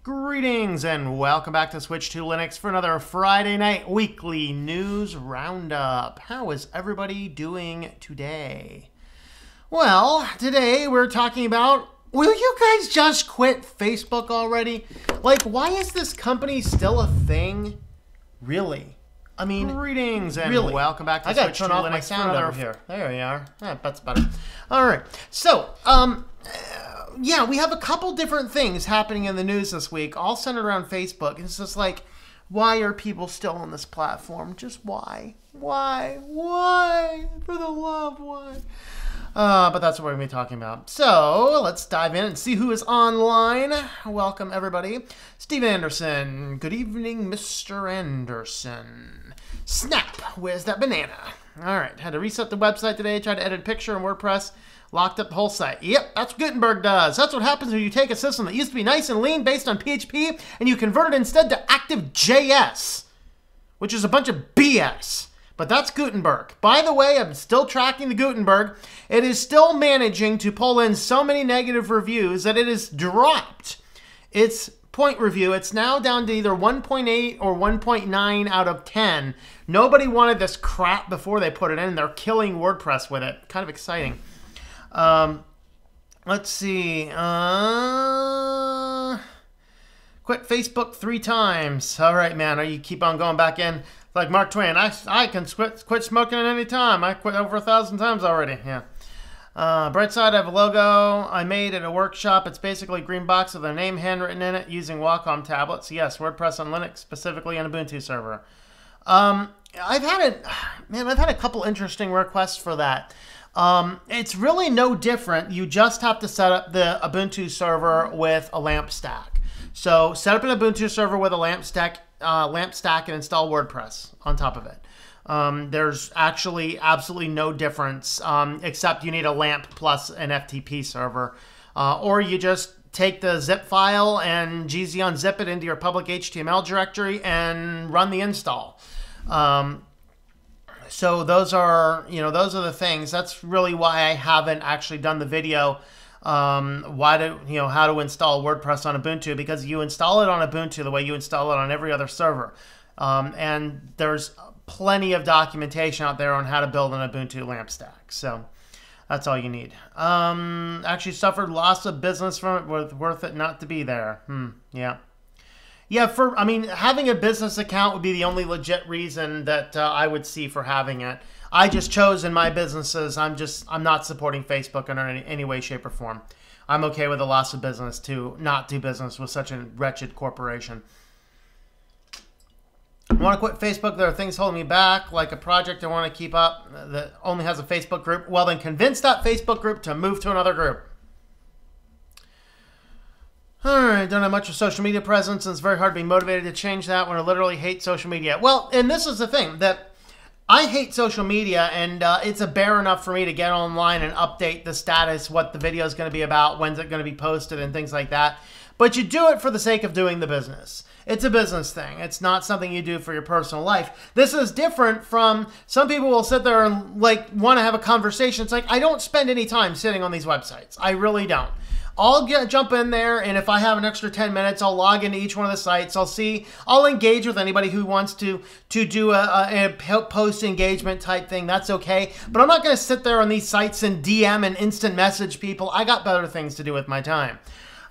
Greetings and welcome back to Switch to Linux for another Friday night weekly news roundup. How is everybody doing today? Well, today we're talking about, will you guys just quit Facebook already? Like, why is this company still a thing? Really? I mean, greetings and really? Welcome back to Switch to Linux. I gotta turn off my sound over here. There we are. That's better. All right. So, yeah, we have a couple different things happening in the news this week, all centered around Facebook. It's just like, why are people still on this platform? Just why? Why? Why? For the love, why? But that's what we're going to be talking about. So, let's dive in and see who is online. Welcome, everybody. Steve Anderson. Good evening, Mr. Anderson. Snap. Where's that banana? All right. Had to reset the website today. Tried to edit a picture in WordPress. Locked up the whole site. Yep, that's what Gutenberg does. That's what happens when you take a system that used to be nice and lean based on PHP and you convert it instead to Active.js, which is a bunch of BS. But that's Gutenberg. By the way, I'm still tracking the Gutenberg. It is still managing to pull in so many negative reviews that it has dropped its point review. It's now down to either 1.8 or 1.9 out of 10. Nobody wanted this crap before they put it in. They're killing WordPress with it. Kind of exciting. Let's see. Quit Facebook 3 times. All right, man. You keep on going back in. Like Mark Twain, I can quit smoking at any time. I quit over 1,000 times already. Yeah. Bright side, I have a logo I made at a workshop. It's basically a green box with a name handwritten in it using Wacom tablets. Yes, WordPress on Linux, specifically on Ubuntu server. I've had a couple interesting requests for that. It's really no different. You just have to set up the Ubuntu server with a LAMP stack. So set up an Ubuntu server with a LAMP stack and install WordPress on top of it. There's actually absolutely no difference, except you need a LAMP plus an FTP server. Or you just take the zip file and GZ unzip it into your public HTML directory and run the install. So those are the things. That's really why I haven't actually done the video, how to install WordPress on Ubuntu, because you install it on Ubuntu the way you install it on every other server. And there's plenty of documentation out there on how to build an Ubuntu LAMP stack. So that's all you need. Actually suffered loss of business from it, worth it not to be there. Yeah. Yeah, having a business account would be the only legit reason that I would see for having it. I just chose in my businesses, I'm not supporting Facebook in any way, shape, or form. I'm okay with a loss of business to not do business with such a wretched corporation. I want to quit Facebook. There are things holding me back, like a project I want to keep up that only has a Facebook group. Well, then convince that Facebook group to move to another group. Alright, don't have much of social media presence, and it's very hard to be motivated to change that when I literally hate social media. Well, and this is the thing, that I hate social media, and it's bare enough for me to get online and update the status, what the video is going to be about, when's it going to be posted, and things like that. But you do it for the sake of doing the business. It's a business thing. It's not something you do for your personal life. This is different from, some people will sit there and want to have a conversation. It's like, I don't spend any time sitting on these websites. I really don't. I'll jump in there, and if I have an extra 10 minutes, I'll log into each one of the sites. I'll engage with anybody who wants to do a post engagement type thing. That's okay. But I'm not going to sit there on these sites and DM and instant message people. I got better things to do with my time.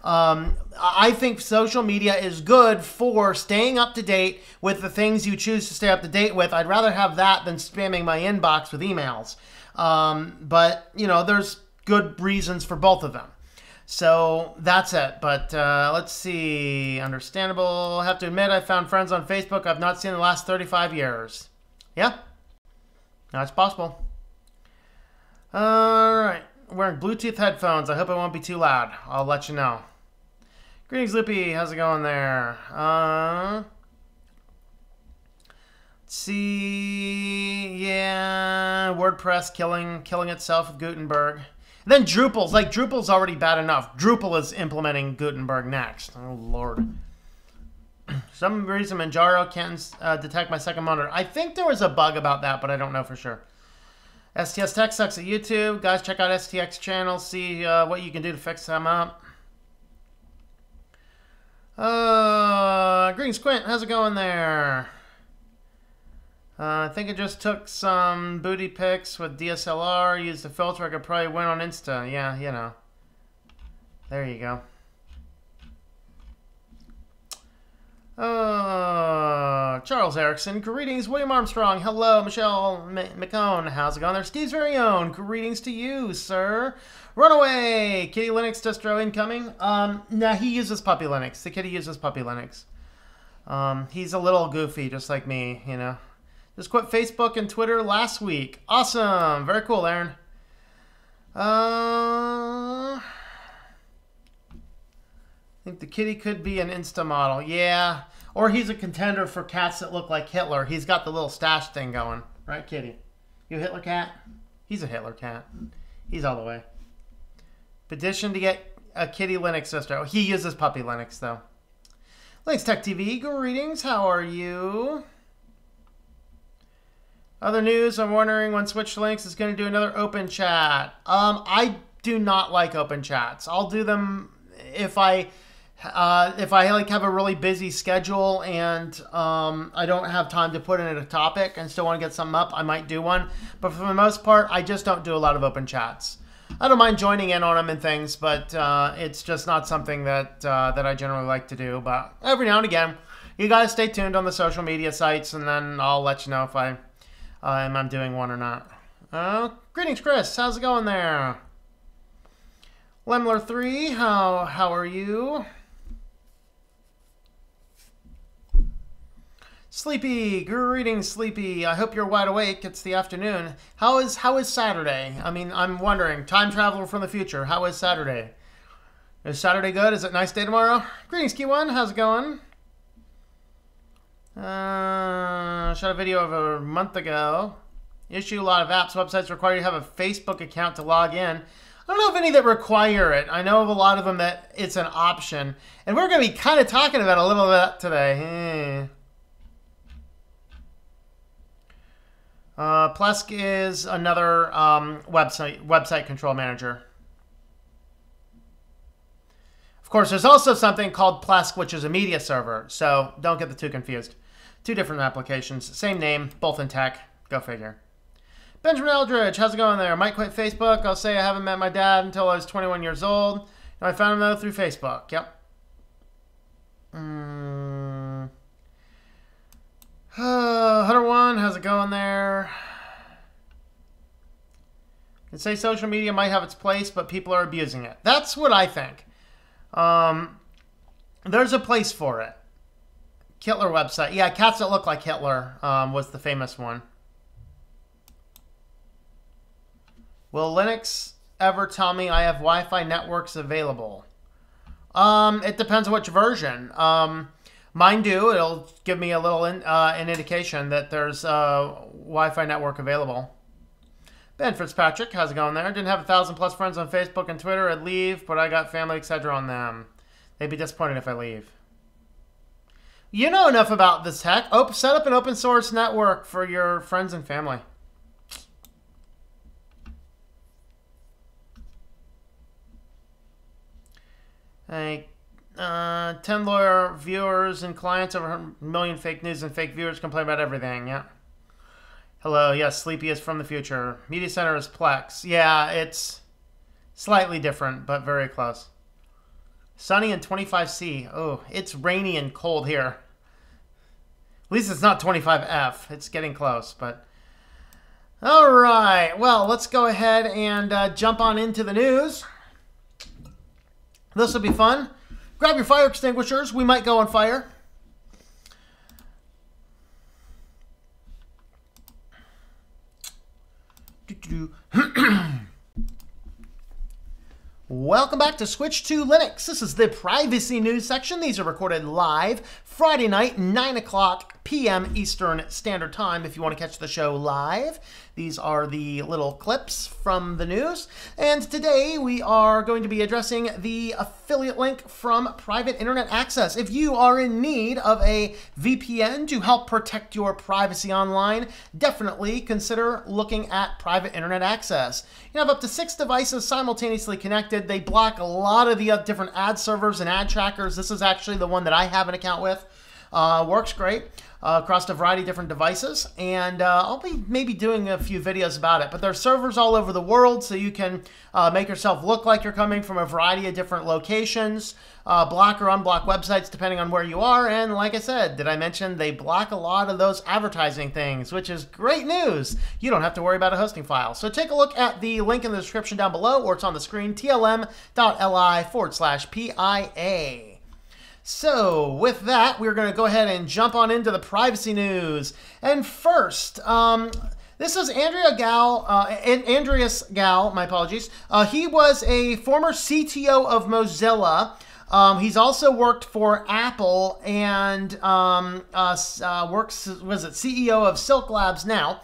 I think social media is good for staying up to date with the things you choose to stay up to date with. I'd rather have that than spamming my inbox with emails. But, there's good reasons for both of them. So that's it. But let's see. Understandable. I have to admit, I found friends on Facebook I've not seen in the last 35 years. Yeah, that's possible. All right. Wearing Bluetooth headphones. I hope it won't be too loud. I'll let you know. Greetings, Loopy. How's it going there? Let's see. Yeah, WordPress killing itself with Gutenberg. And then Drupal's already bad enough. Drupal is implementing Gutenberg next. Oh, Lord. Some reason Manjaro can't detect my second monitor. I think there was a bug about that, but I don't know for sure. STS Tech sucks at YouTube. Guys, check out STX channel. See what you can do to fix them up. Green Squint, how's it going there? I think I just took some booty pics with DSLR, used a filter I could probably win on Insta. Yeah, you know. There you go. Charles Erickson, greetings. William Armstrong, hello. Michelle McCone, how's it going there? Steve's very own, greetings to you, sir. Runaway, Kitty Linux distro incoming. Nah, he uses Puppy Linux. The kitty uses Puppy Linux. He's a little goofy, just like me, you know. Just quit Facebook and Twitter last week. Awesome, very cool, Aaron. I think the kitty could be an Insta model. Yeah. Or he's a contender for cats that look like Hitler. He's got the little stash thing going. Right, kitty? You a Hitler cat? He's a Hitler cat. He's all the way. Petition to get a Kitty Linux distro. He uses Puppy Linux, though. Linux Tech TV, greetings. How are you? Other news, I'm wondering when Switch to Linux is going to do another open chat. I do not like open chats. I'll do them if I like have a really busy schedule and I don't have time to put in a topic and still want to get something up, I might do one. But for the most part, I just don't do a lot of open chats. I don't mind joining in on them and things, but it's just not something that that I generally like to do. But every now and again, you guys stay tuned on the social media sites, and then I'll let you know if I'm doing one or not. Greetings, Chris. How's it going there? Lemler3, how are you? Sleepy, greetings, Sleepy. I hope you're wide awake. It's the afternoon. How is Saturday? I mean, I'm wondering. Time traveler from the future. How is Saturday? Is Saturday good? Is it a nice day tomorrow? Greetings, Key1. How's it going? Shot a video of a month ago. Issue a lot of apps. Websites require you to have a Facebook account to log in. I don't know of any that require it. I know of a lot of them that it's an option. And we're going to be kind of talking about it a little bit today. Plesk is another website control manager. Of course, there's also something called Plesk, which is a media server. So don't get the two confused. Two different applications. Same name, both in tech. Go figure. Benjamin Eldridge, how's it going there? Might quit Facebook. I'll say I haven't met my dad until I was 21 years old. And I found him though through Facebook. Yep. Hunter One, how's it going there? I'd say social media might have its place, but people are abusing it. That's what I think. There's a place for it. Hitler website. Yeah, cats that look like Hitler was the famous one. Will Linux ever tell me I have Wi-Fi networks available? It depends on which version. Mine do. It'll give me a little an indication that there's a Wi-Fi network available. Ben Fitzpatrick, how's it going there? Didn't have 1,000+ friends on Facebook and Twitter. I'd leave, but I got family, etc. on them. They'd be disappointed if I leave. You know enough about this tech. Set up an open source network for your friends and family. Hey, 10 lawyer viewers and clients, over 1 million fake news and fake viewers complain about everything. Yeah. Hello. Yes, Sleepy is from the future. Media Center is Plex. Yeah, it's slightly different, but very close. Sunny and 25C. Oh, it's rainy and cold here. At least it's not 25F. It's getting close, but... All right. Well, let's go ahead and jump on into the news. This will be fun. Grab your fire extinguishers. We might go on fire. Welcome back to Switch to Linux. This is the privacy news section. These are recorded live Friday night, 9 o'clock p.m. Eastern Standard Time if you want to catch the show live. These are the little clips from the news. And today we are going to be addressing the affiliate link from Private Internet Access. If you are in need of a VPN to help protect your privacy online, definitely consider looking at Private Internet Access. You have up to 6 devices simultaneously connected. They block a lot of the different ad servers and ad trackers. This is actually the one that I have an account with. Works great across a variety of different devices, and I'll be maybe doing a few videos about it. But there are servers all over the world, so you can make yourself look like you're coming from a variety of different locations, block or unblock websites depending on where you are. And like I said, did I mention they block a lot of those advertising things, which is great news. You don't have to worry about a hosting file. So take a look at the link in the description down below, or it's on the screen, tlm.li/PIA. So with that, we're going to go ahead and jump on into the privacy news. And first, this is Andreas Gall, my apologies. He was a former CTO of Mozilla. He's also worked for Apple and CEO of Silk Labs now.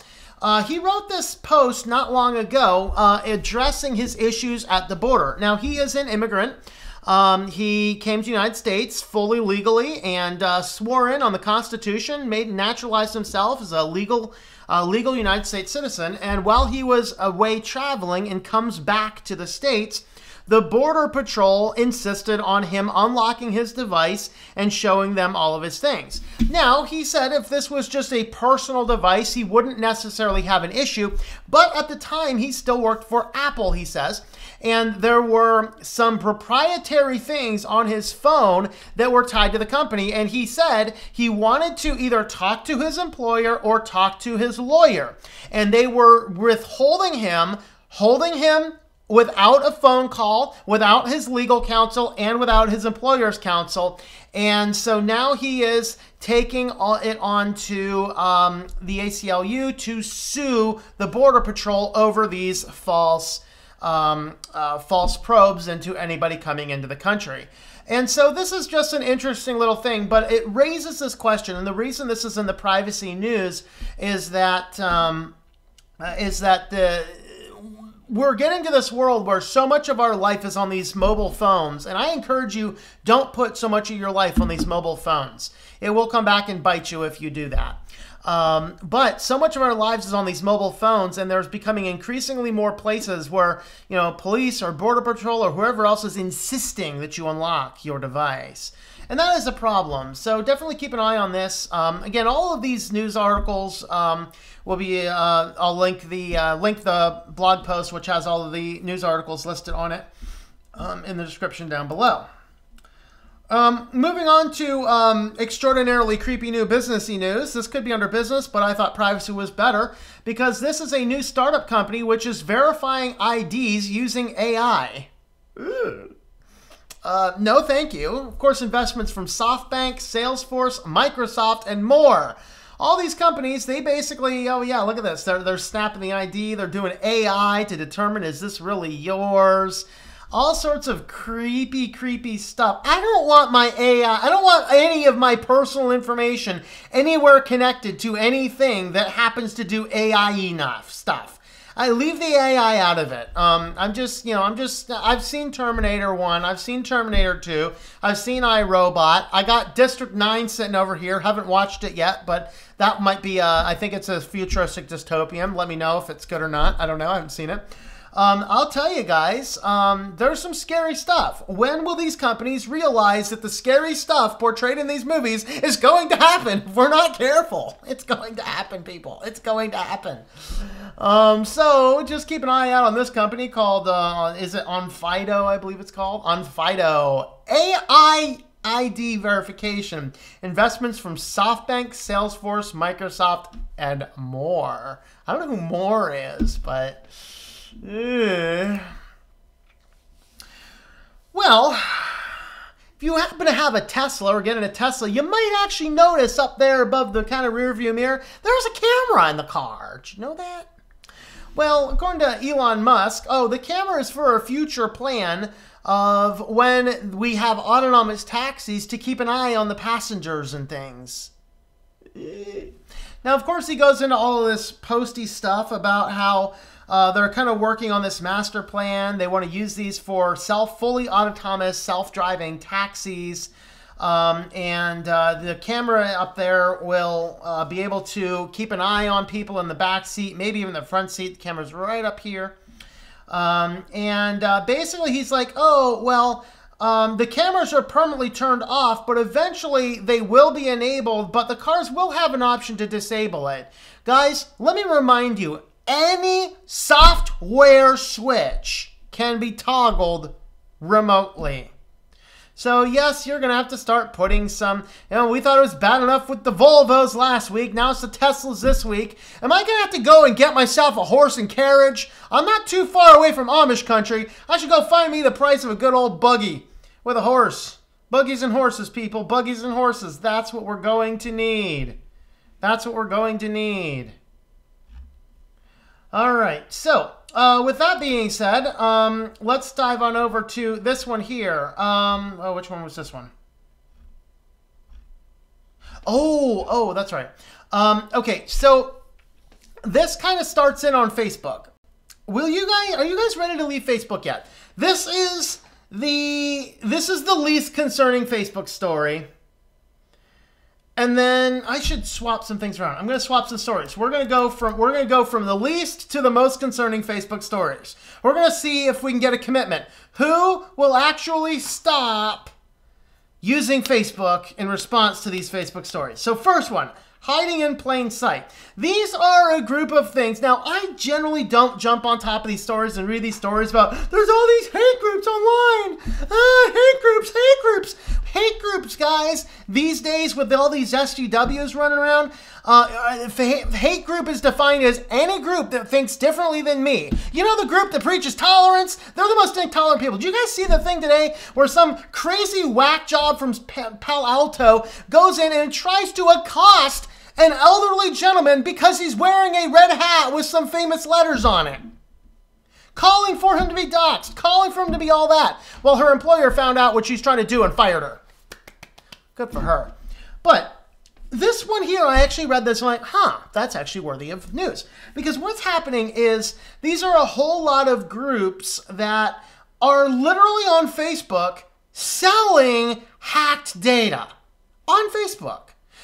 He wrote this post not long ago addressing his issues at the border. Now, he is an immigrant. He came to the United States fully legally and swore in on the Constitution, naturalized himself as a legal United States citizen. And while he was away traveling and comes back to the States, the Border Patrol insisted on him unlocking his device and showing them all of his things. Now, he said if this was just a personal device, he wouldn't necessarily have an issue. But at the time, he still worked for Apple, he says. And there were some proprietary things on his phone that were tied to the company. And he said he wanted to either talk to his employer or talk to his lawyer. And they were withholding him, holding him without a phone call, without his legal counsel, and without his employer's counsel. And so now he is taking it on to the ACLU to sue the Border Patrol over these false probes into anybody coming into the country. And so this is just an interesting little thing, but it raises this question. And the reason this is in the privacy news is that we're getting to this world where so much of our life is on these mobile phones. And I encourage you, don't put so much of your life on these mobile phones. It will come back and bite you if you do that. But so much of our lives is on these mobile phones, and there's becoming increasingly more places where, you know, police or Border Patrol or whoever else is insisting that you unlock your device. And that is a problem. So definitely keep an eye on this. Again, all of these news articles will be, I'll link the blog post, which has all of the news articles listed on it in the description down below. Moving on to extraordinarily creepy new businessy news. This could be under business, but I thought privacy was better because this is a new startup company which is verifying IDs using AI. No, thank you. Of course, investments from SoftBank, Salesforce, Microsoft, and more. All these companies, they basically, oh yeah, look at this. They're snapping the ID. They're doing AI to determine, is this really yours? All sorts of creepy stuff. I don't want my AI, I don't want any of my personal information anywhere connected to anything that happens to do AI enough stuff. I leave the AI out of it. I've seen Terminator 1, I've seen Terminator 2, I've seen iRobot. I got District 9 sitting over here, haven't watched it yet, but that might be, I think it's a futuristic dystopian. Let me know if it's good or not. I don't know, I haven't seen it. I'll tell you guys, there's some scary stuff. When will these companies realize that the scary stuff portrayed in these movies is going to happen if we're not careful? It's going to happen, people. It's going to happen. So just keep an eye out on this company called, is it Onfido, I believe it's called? Onfido. AI ID verification. Investments from SoftBank, Salesforce, Microsoft, and more. I don't know who more is, but... Well, if you happen to have a Tesla or get in a Tesla, you might actually notice up there above the kind of rear view mirror, there's a camera in the car. Did you know that? Well, according to Elon Musk, the camera is for a future plan of when we have autonomous taxis to keep an eye on the passengers and things. Now, of course, he goes into all of this posty stuff about how they're kind of working on this master plan. They want to use these for fully autonomous, self-driving taxis. The camera up there will be able to keep an eye on people in the back seat, maybe even the front seat. The camera's right up here. Basically, he's like, oh, well, the cameras are permanently turned off, but eventually they will be enabled, but the cars will have an option to disable it. Guys, let me remind you, any software switch can be toggled remotely. So yes, you're going to have to start putting some, we thought it was bad enough with the Volvos last week. Now it's the Teslas this week. Am I going to have to go and get myself a horse and carriage? I'm not too far away from Amish country. I should go find me the price of a good old buggy with a horse. Buggies and horses, people. Buggies and horses. That's what we're going to need. That's what we're going to need. All right. So, with that being said, let's dive on over to this one here. Which one was this one? Oh, that's right. Okay, so this kind of starts in on Facebook. Are you guys ready to leave Facebook yet? This is the least concerning Facebook story. And then I should swap some things around. I'm going to swap some stories. We're going to go from the least to the most concerning Facebook stories. We're going to see if we can get a commitment. Who will actually stop using Facebook in response to these Facebook stories? So first one, hiding in plain sight. These are a group of things. Now, I generally don't jump on top of these stories and read these stories about there's all these hate groups online. Hate groups, hate groups, guys. These days with all these SGWs running around, hate group is defined as any group that thinks differently than me. You know the group that preaches tolerance? They're the most intolerant people. Did you guys see the thing today where some crazy whack job from Palo Alto goes in and tries to accost an elderly gentleman because he's wearing a red hat with some famous letters on it? Calling for him to be doxxed, calling for him to be all that. Well, her employer found out what she's trying to do and fired her. Good for her. But this one here, I actually read this and I'm like, that's actually worthy of news. Because what's happening is these are a whole lot of groups that are literally on Facebook selling hacked data on Facebook.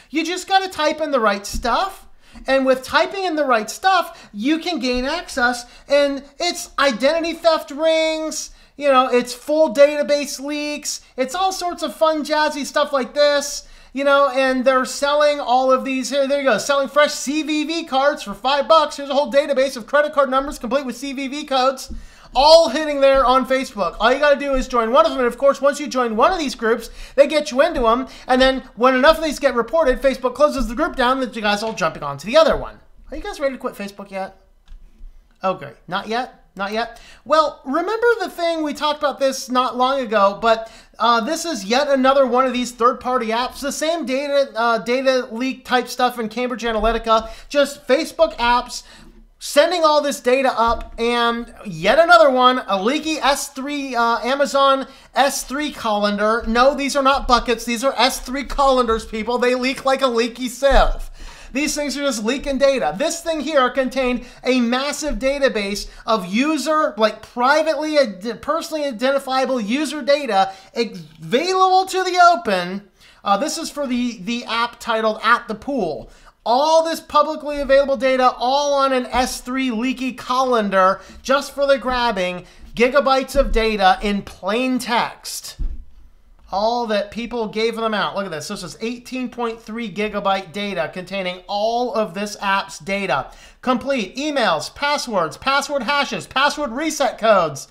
You just got to type in the right stuff. And with typing in the right stuff, you can gain access. And it's identity theft rings. It's full database leaks. It's all sorts of fun, jazzy stuff like this. And they're selling all of these. Here, there you go. Selling fresh CVV cards for $5. Here's a whole database of credit card numbers complete with CVV codes. All hitting there on Facebook. All you got to do is join one of them. And of course, once you join one of these groups, they get you into them. And then when enough of these get reported, Facebook closes the group down that you guys all jumping on to the other one. Are you guys ready to quit Facebook yet? Okay, not yet? Not yet? Well, remember the thing, we talked about this not long ago, but this is yet another one of these third-party apps. The same data leak type stuff in Cambridge Analytica, just Facebook apps sending all this data up, and yet another one, a leaky S3, Amazon S3 colander. No, these are not buckets. These are S3 colanders, people. They leak like a leaky sieve. These things are just leaking data. This thing here contained a massive database of privately, personally identifiable user data available to the open. This is for the app titled At the Pool. All this publicly available data, all on an S3 leaky colander, just for the grabbing, gigabytes of data in plain text. All that people gave them out. Look at this. This is 18.3 gigabyte data containing all of this app's data. Complete emails, passwords, password hashes, password reset codes,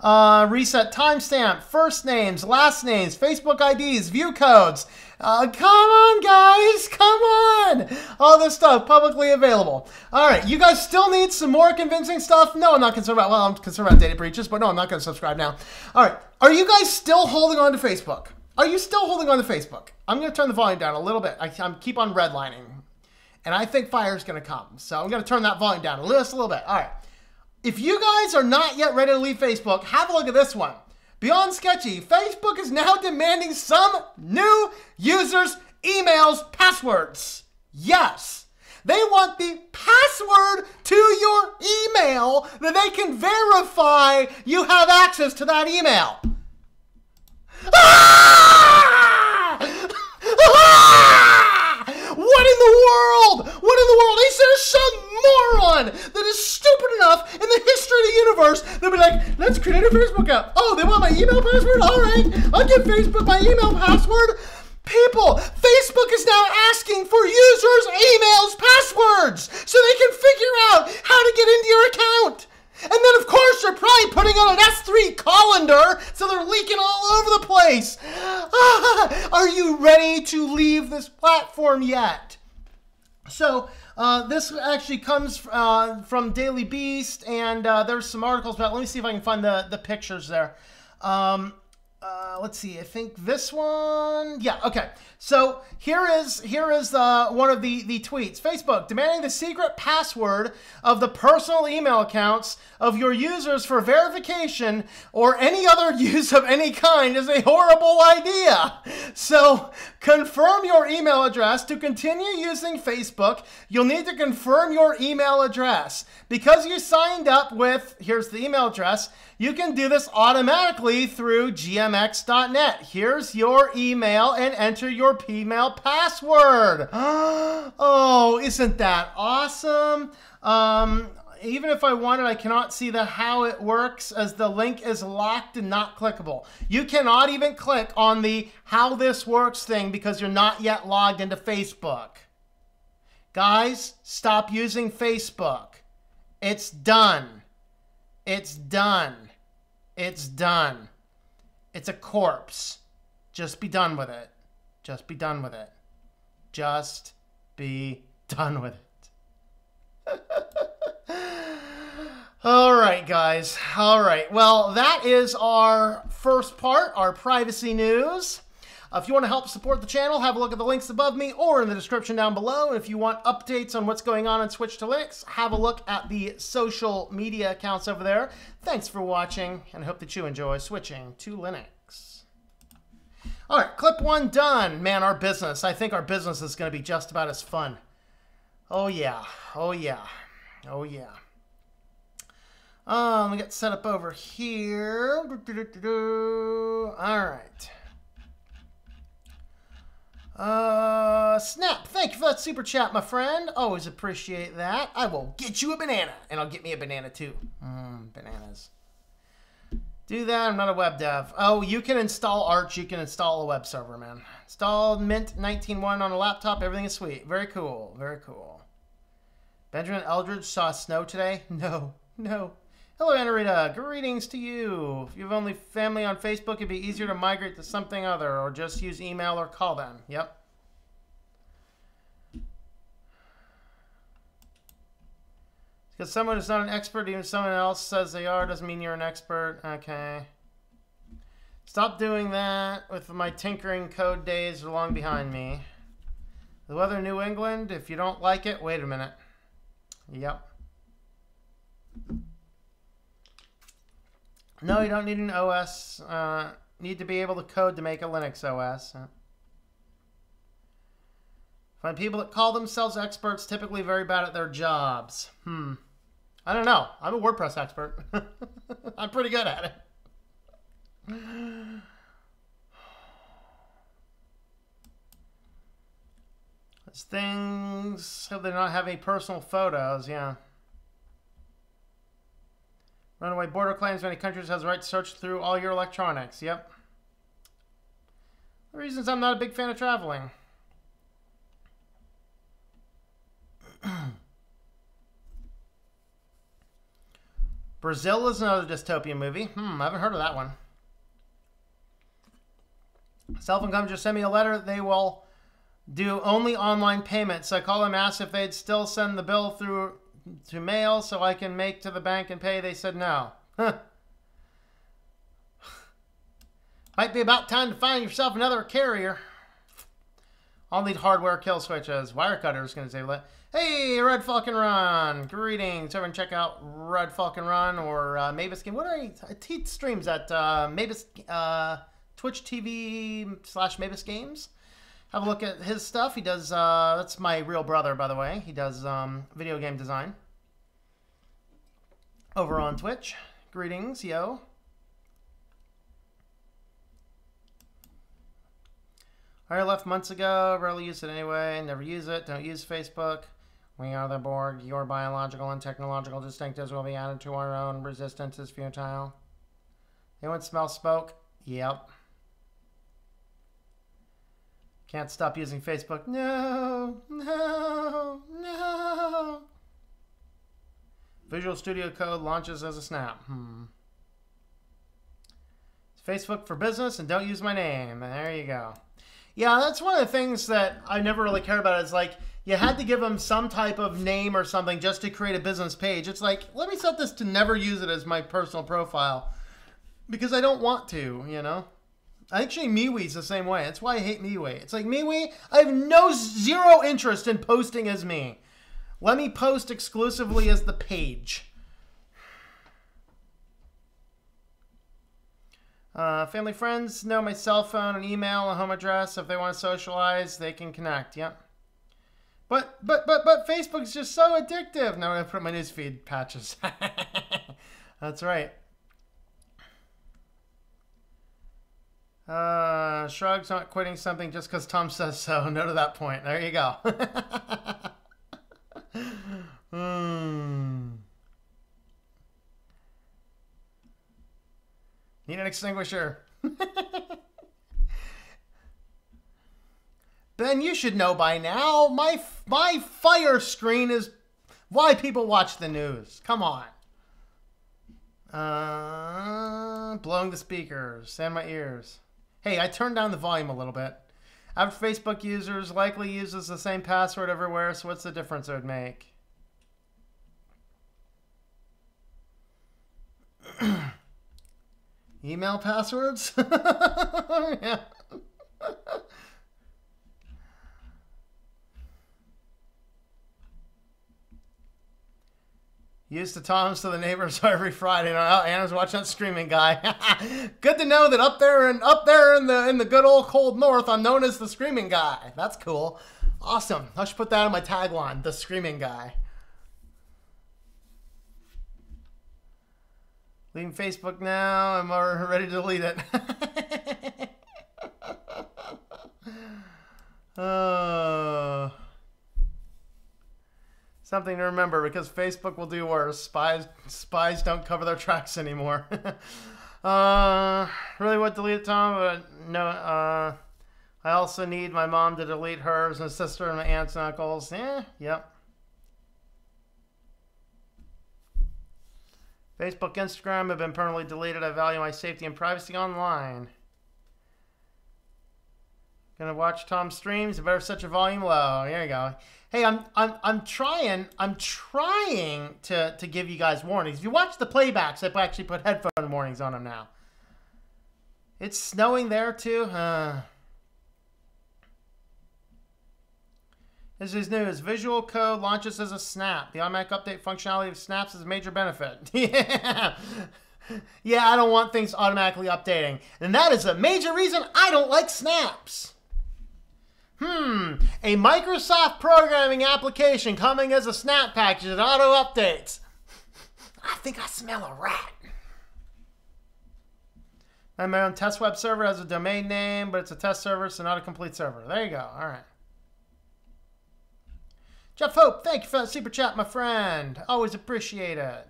reset timestamp, first names, last names, Facebook IDs, view codes. Come on, guys. Come on. All this stuff publicly available. All right. You guys still need some more convincing stuff? No, I'm not concerned about, well, I'm concerned about data breaches, but no, I'm not going to subscribe now. All right. Are you guys still holding on to Facebook? Are you still holding on to Facebook? I'm going to turn the volume down a little bit. I keep on redlining. And I think fire is going to come. So I'm going to turn that volume down just a little bit. All right. If you guys are not yet ready to leave Facebook, have a look at this one. Beyond sketchy, Facebook is now demanding some new users' emails, passwords. Yes. They want the password to your email that they can verify you have access to that email. Ah! Ah! What in the world? What in the world? Is there some moron that is stupid enough in the history of the universe that be like, let's create a Facebook app. Oh, they want my email password? All right, I'll give Facebook my email password. People, Facebook is now asking for users' emails passwords so they can figure out how to get into your account. And then, of course, they're probably putting on an S3 colander, so they're leaking all over the place. Are you ready to leave this platform yet? So, this actually comes from Daily Beast, and there's some articles about it. Let me see if I can find the pictures there. Let's see, I think this one. Yeah, okay. So here is one of the tweets. Facebook, demanding the secret password of the personal email accounts of your users for verification or any other use of any kind is a horrible idea. So confirm your email address. To continue using Facebook, you'll need to confirm your email address. Because you signed up with, here's the email address, you can do this automatically through gmx.net. Here's your email and enter your email password. Oh, isn't that awesome? Even if I wanted, I cannot see how it works as the link is locked and not clickable. You cannot even click on the how this works thing because you're not yet logged into Facebook. Guys, stop using Facebook. It's done. It's done. It's done. It's a corpse. Just be done with it. Just be done with it. Just be done with it. All right, guys. All right. Well, that is our first part, our privacy news. If you want to help support the channel, have a look at the links above me or in the description down below. And if you want updates on what's going on Switch to Linux, have a look at the social media accounts over there. Thanks for watching, and I hope that you enjoy switching to Linux. All right, clip one done. Man, our business. I think our business is going to be just about as fun. Oh, yeah. Oh, yeah. Oh, yeah. Let me get set up over here. All right. Snap, thank you for that super chat, my friend. Always appreciate that. I will get you a banana, and I'll get me a banana too. Bananas. Do that. I'm not a web dev. Oh, you can install Arch. You can install a web server, man. Install Mint 19.1 on a laptop. Everything is sweet. Very cool. Very cool. Benjamin Eldridge saw snow today? No. No. Hello, Anarita. Greetings to you. If you have only family on Facebook, it'd be easier to migrate to something other or just use email or call them. Yep. Because someone is not an expert, even if someone else says they are, doesn't mean you're an expert. Okay. Stop doing that with my tinkering code days are long behind me. The weather in New England, if you don't like it, wait a minute. Yep. No, you don't need an OS. Need to be able to code to make a Linux OS. Find people that call themselves experts typically very bad at their jobs. I don't know. I'm a WordPress expert. I'm pretty good at it. These things, hope they don't have any personal photos, yeah. Runaway border claims many countries has the right to search through all your electronics. Yep. The reasons I'm not a big fan of traveling. Brazil is another dystopian movie. I haven't heard of that one. Cell phone companies just send me a letter. They will do only online payments. So I called them, asked if they'd still send the bill through to mail so I can make to the bank and pay. They said no. Might be about time to find yourself another carrier. I'll need hardware kill switches. Wirecutter is going to say, hey, Red Falcon Run. Greetings. Everyone check out Red Falcon Run or Mavis Game. What are he streams at Mavis, Twitch TV / Mavis Games. have a look at his stuff. He does, that's my real brother, by the way. He does video game design over on Twitch. Greetings, yo. I left months ago, rarely use it anyway, never use it, don't use Facebook. We are the Borg, your biological and technological distinctives will be added to our own. Resistance is futile. Anyone smell smoke? Yep. Can't stop using Facebook. No, no, no. Visual Studio Code launches as a snap. It's Facebook for business and don't use my name. There you go. Yeah, that's one of the things that I never really cared about is like, you had to give them some type of name or something just to create a business page. It's like, let me set this to never use it as my personal profile because I don't want to, you know? Actually, MeWe's the same way. That's why I hate MeWe. It's like, MeWe, I have zero interest in posting as me. Let me post exclusively as the page. Family friends know my cell phone and email and home address. If they want to socialize, they can connect. Yep. But Facebook's just so addictive. Now I'm going to put my newsfeed patches. That's right. Shrug's not quitting something just because Tom says so. No to that point. There you go. Need an extinguisher. Ben, you should know by now. My fire screen is why people watch the news. Come on. Blowing the speakers and my ears. Hey, I turned down the volume a little bit. Average Facebook users likely uses the same password everywhere, so what's the difference it would make? Email passwords? Yeah. Used to Tom's to the neighbors every Friday. Anna's watching that Screaming Guy. Good to know that up there in the good old cold north, I'm known as the Screaming Guy. That's cool. Awesome. I should put that on my tagline, the Screaming Guy. Leaving Facebook now. I'm already ready to delete it. Something to remember because Facebook will do worse. Spies don't cover their tracks anymore. Really would delete it, Tom, but no. I also need my mom to delete hers and sister and my aunts and uncles. Yep. Facebook, Instagram have been permanently deleted. I value my safety and privacy online. Gonna watch Tom's streams. You better set your volume low. There you go. Hey, I'm trying to give you guys warnings. If you watch the playbacks, I actually put headphone warnings on them now. It's snowing there too. This is news. Visual Code launches as a snap. The automatic update functionality of snaps is a major benefit. Yeah. Yeah, I don't want things automatically updating. And that is a major reason I don't like snaps. A Microsoft programming application coming as a snap package that auto updates. I think I smell a rat. And my own test web server has a domain name, but it's a test server, so not a complete server. There you go. All right. Jeff Hope, thank you for that super chat, my friend. Always appreciate it.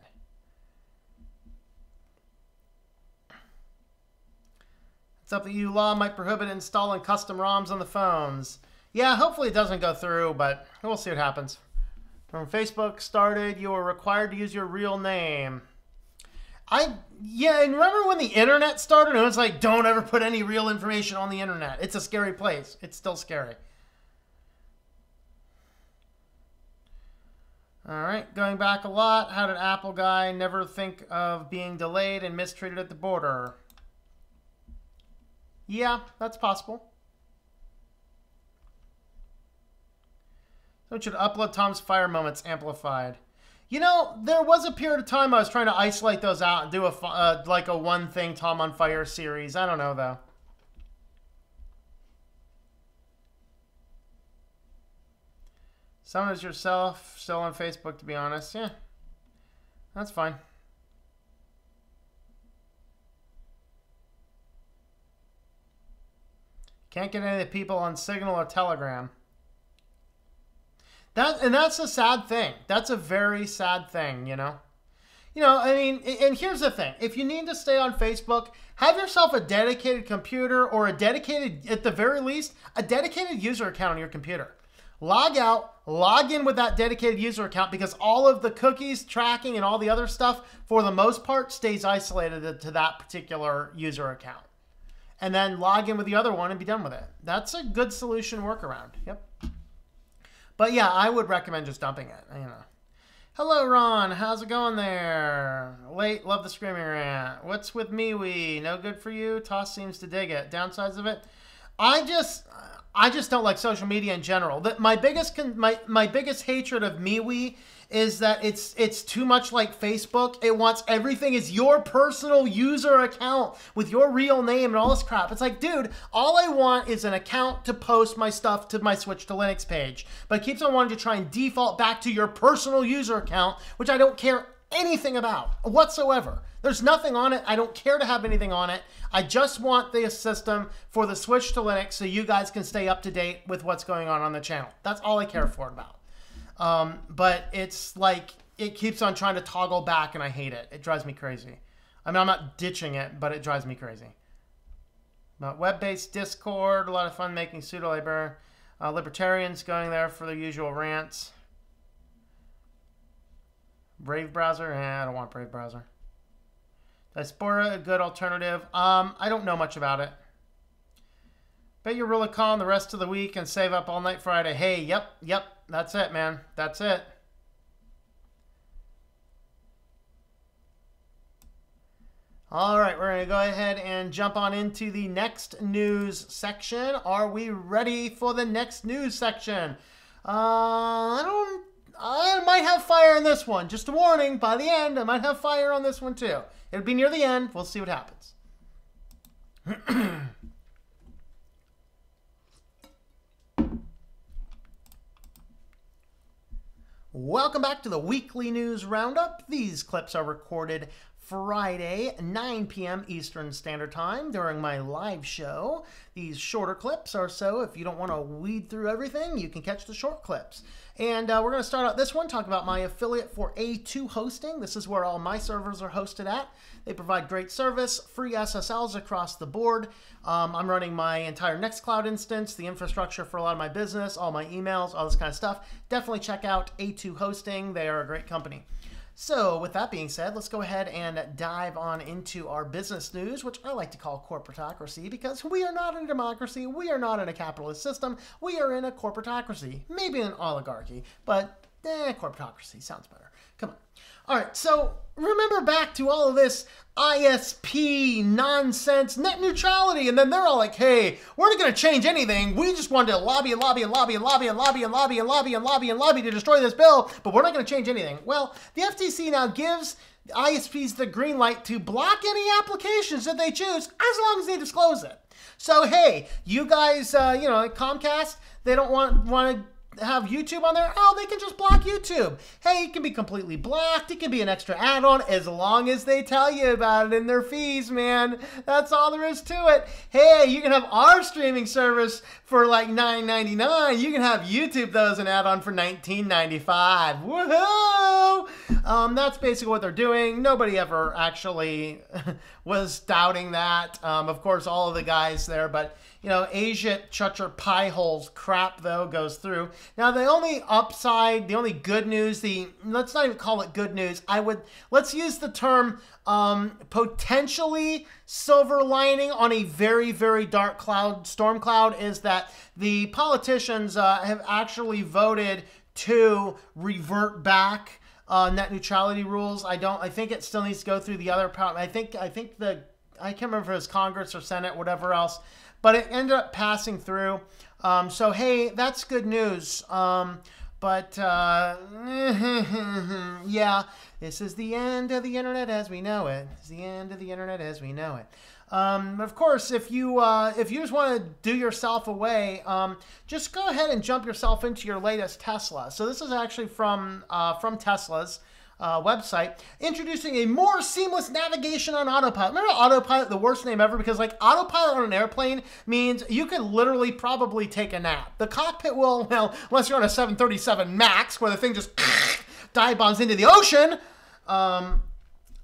It's up to you. Law might prohibit installing custom ROMs on the phones. Yeah, hopefully it doesn't go through, but we'll see what happens. When Facebook started, you were required to use your real name. Yeah, and remember when the internet started? And it was like, don't ever put any real information on the internet. It's a scary place. It's still scary. All right, going back a lot. How did Apple guy never think of being delayed and mistreated at the border? Yeah, that's possible. So it should upload Tom's fire moments amplified. You know, there was a period of time I was trying to isolate those out and do a like a one thing Tom on Fire series. I don't know though. Some is yourself still on Facebook, to be honest. Yeah, that's fine. Can't get any of the people on Signal or Telegram. That's a sad thing. That's a very sad thing, you know? You know, I mean, and here's the thing. If you need to stay on Facebook, have yourself a dedicated computer or a dedicated, at the very least, a dedicated user account on your computer. Log out, log in with that dedicated user account because all of the cookies, tracking, and all the other stuff, for the most part, stays isolated to that particular user account. And then log in with the other one and be done with it. That's a good solution workaround. Yep. But yeah, I would recommend just dumping it, you know. Hello, Ron. How's it going there? Late, love the screaming rant. What's with MeWe? No good for you? Toss seems to dig it. Downsides of it? I just don't like social media in general. My biggest hatred of MeWe is that it's too much like Facebook. It wants everything as your personal user account with your real name and all this crap. It's like, dude, all I want is an account to post my stuff to my Switch to Linux page. But it keeps on wanting to try and default back to your personal user account, which I don't care anything about whatsoever. There's nothing on it. I don't care to have anything on it. I just want the system for the Switch to Linux so you guys can stay up to date with what's going on the channel. That's all I care for about. But it's like, it keeps on trying to toggle back and I hate it. It drives me crazy. I mean, I'm not ditching it, but it drives me crazy. But web-based Discord, a lot of fun making pseudo-labor. Libertarians going there for their usual rants. Brave browser? I don't want Brave browser. Diaspora, a good alternative. I don't know much about it. Bet you're really calm the rest of the week and save up all night Friday. Hey, yep. That's it, man. That's it. All right, we're going to go ahead and jump on into the next news section. Are we ready for the next news section? I might have fire in this one. Just a warning, by the end, I might have fire on this one too. It'll be near the end. We'll see what happens. Welcome back to the weekly news roundup. These clips are recorded Friday, 9 p.m. Eastern Standard Time during my live show. These shorter clips are so if you don't want to weed through everything, you can catch the short clips. And we're going to start out this one, talk about my affiliate for A2 hosting. This is where all my servers are hosted at. They provide great service, free SSLs across the board. I'm running my entire Nextcloud instance, the infrastructure for a lot of my business, all my emails, all this kind of stuff. Definitely check out A2 Hosting. They are a great company. So with that being said, let's go ahead and dive on into our business news, which I like to call corporatocracy, because we are not in a democracy. We are not in a capitalist system. We are in a corporatocracy, maybe an oligarchy, but corporatocracy sounds better. Come on. All right, so remember back to all of this ISP nonsense, net neutrality, and then they're all like, hey, we're not going to change anything. We just wanted to lobby and lobby and lobby and lobby and lobby and lobby and lobby and lobby and lobby to destroy this bill, but we're not going to change anything. Well, the FTC now gives ISPs the green light to block any applications that they choose as long as they disclose it. So, hey, you guys, you know, Comcast, they don't want to have YouTube on there, oh, they can just block YouTube. Hey, it can be completely blocked. It can be an extra add-on as long as they tell you about it in their fees, man. That's all there is to it. Hey, you can have our streaming service for like $9.99. You can have YouTube, though, as an add-on for $19.95. Woohoo! That's basically what they're doing. Nobody ever actually was doubting that. Of course, all of the guys there, but you know, Asia Chucher pie holes crap, though, goes through. Now, the only upside, the only good news, let's not even call it good news. Let's use the term potentially silver lining on a very, very dark storm cloud is that the politicians have actually voted to revert back net neutrality rules. I think it still needs to go through the other part. I can't remember if it was Congress or Senate, whatever else. But it ended up passing through. So, hey, that's good news. But, yeah, this is the end of the internet as we know it. It's the end of the internet as we know it. Of course, if you just want to do yourself away, just go ahead and jump yourself into your latest Tesla. So this is actually from Tesla's website, introducing a more seamless navigation on autopilot. Remember autopilot, the worst name ever, because like autopilot on an airplane means you could literally probably take a nap. The cockpit will, well, unless you're on a 737 MAX where the thing just dive bombs into the ocean.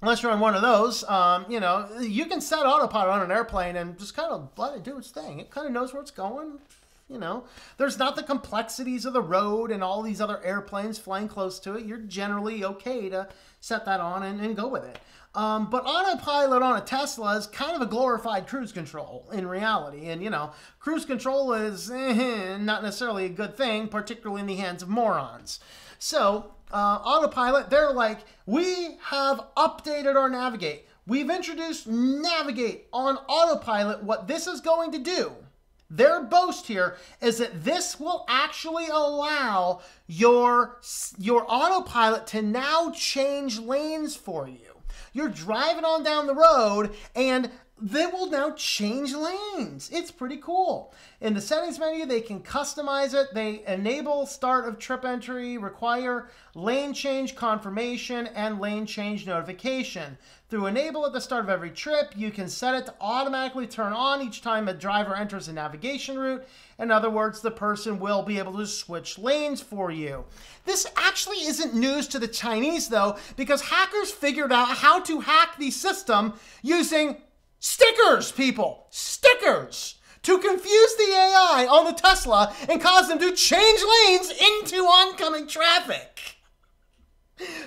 Unless you're on one of those, you know, you can set autopilot on an airplane and just kind of let it do its thing. It kind of knows where it's going. You know, there's not the complexities of the road and all these other airplanes flying close to it. You're generally okay to set that on and go with it. But autopilot on a Tesla is kind of a glorified cruise control in reality. And, you know, cruise control is not necessarily a good thing, particularly in the hands of morons. So autopilot, they're like, we have updated our navigate. We've introduced navigate on autopilot. What this is going to do, their boast here, is that this will actually allow your autopilot to now change lanes for you. You're driving on down the road and they will now change lanes. It's pretty cool. In the settings menu, they can customize it. They enable start of trip entry, require lane change confirmation, and lane change notification. Through enable at the start of every trip, you can set it to automatically turn on each time a driver enters a navigation route. In other words, the person will be able to switch lanes for you. This actually isn't news to the Chinese, though, because hackers figured out how to hack the system using stickers, people. Stickers. To confuse the AI on the Tesla and cause them to change lanes into oncoming traffic.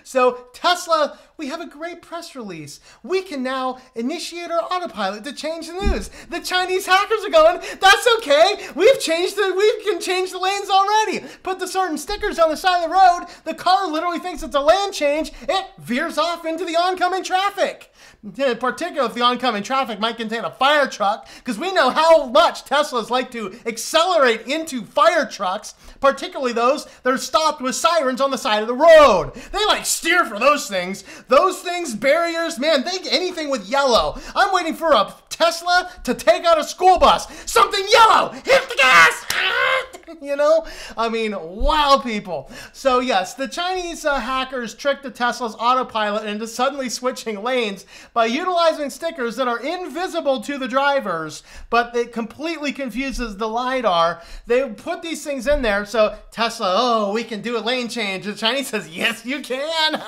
So Tesla, we have a great press release. We can now initiate our autopilot to change the news. The Chinese hackers are going, that's okay. We can change the lanes already. Put the certain stickers on the side of the road. The car literally thinks it's a lane change. It veers off into the oncoming traffic. In particular, if the oncoming traffic might contain a fire truck, because we know how much Teslas like to accelerate into fire trucks, particularly those that are stopped with sirens on the side of the road. They like steer for those things. Those things, barriers, man, anything with yellow. I'm waiting for a Tesla to take out a school bus. Something yellow, hit the gas! You know? I mean, wow, people. So yes, the Chinese hackers tricked the Tesla's autopilot into suddenly switching lanes by utilizing stickers that are invisible to the drivers, but it completely confuses the LiDAR. They put these things in there, so Tesla, oh, we can do a lane change. The Chinese says, yes, you can.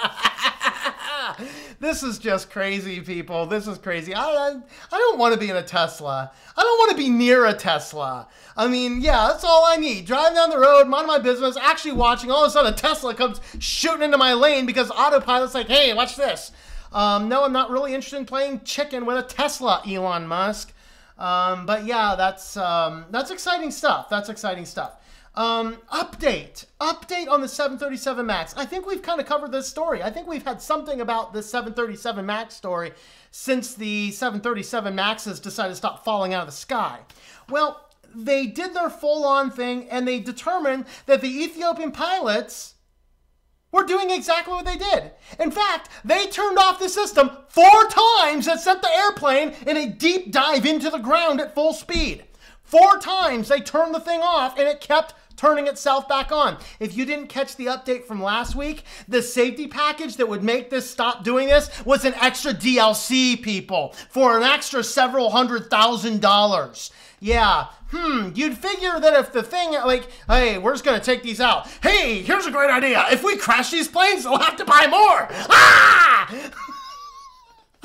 This is just crazy, people. This is crazy. I don't want to be in a Tesla. I don't want to be near a Tesla. I mean, yeah, that's all I need. Driving down the road, minding my business, actually watching. All of a sudden, a Tesla comes shooting into my lane because autopilot's like, hey, watch this. No, I'm not really interested in playing chicken with a Tesla, Elon Musk. But yeah, that's exciting stuff. That's exciting stuff. Update on the 737 MAX. I think we've kind of covered this story. I think we've had something about this 737 MAX story since the 737 MAXs decided to stop falling out of the sky. Well, they did their full-on thing, and they determined that the Ethiopian pilots were doing exactly what they did. In fact, they turned off the system 4 times that sent the airplane in a deep dive into the ground at full speed. 4 times they turned the thing off, and it kept turning itself back on. If you didn't catch the update from last week, the safety package that would make this stop doing this was an extra DLC, people, for an extra several $100,000. Yeah, you'd figure that if the thing, like, hey, we're just gonna take these out. Hey, here's a great idea. If we crash these planes, they'll have to buy more. Ah!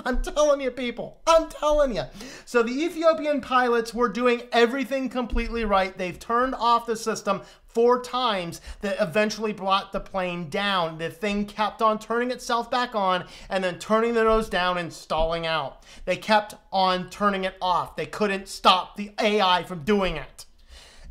I'm telling you, people. I'm telling you. So the Ethiopian pilots were doing everything completely right. They've turned off the system 4 times that eventually brought the plane down. The thing kept on turning itself back on and then turning the nose down and stalling out. They kept on turning it off. They couldn't stop the AI from doing it.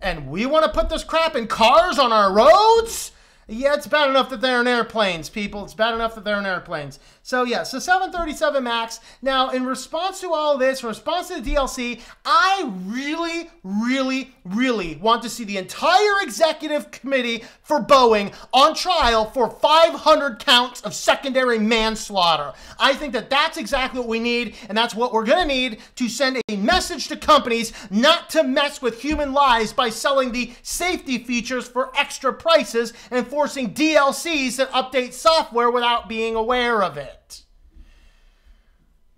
And we want to put this crap in cars on our roads? Yeah, it's bad enough that they're in airplanes, people. It's bad enough that they're in airplanes. So yeah, so 737 MAX. Now, in response to all of this, in response to the DLC, I really, really, really want to see the entire executive committee for Boeing on trial for 500 counts of secondary manslaughter. I think that that's exactly what we need, and that's what we're going to need to send a message to companies not to mess with human lives by selling the safety features for extra prices and forcing DLCs that update software without being aware of it.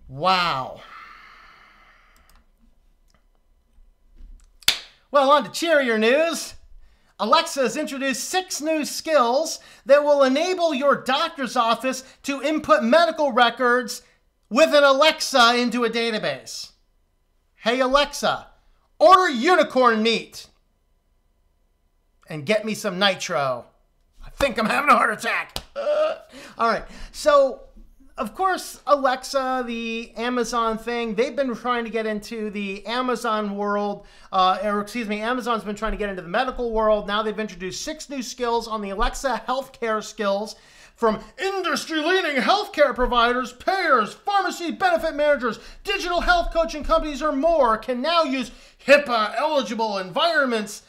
Wow. Well, on to cheerier news. Alexa has introduced 6 new skills that will enable your doctor's office to input medical records with an Alexa into a database. Hey Alexa, order unicorn meat and get me some nitro. I think I'm having a heart attack. All right, so of course, Alexa, the Amazon thing, they've been trying to get into the Amazon world, Amazon's been trying to get into the medical world. Now they've introduced 6 new skills on the Alexa healthcare skills from industry-leading healthcare providers, payers, pharmacy benefit managers, digital health coaching companies, or more can now use HIPAA-eligible environments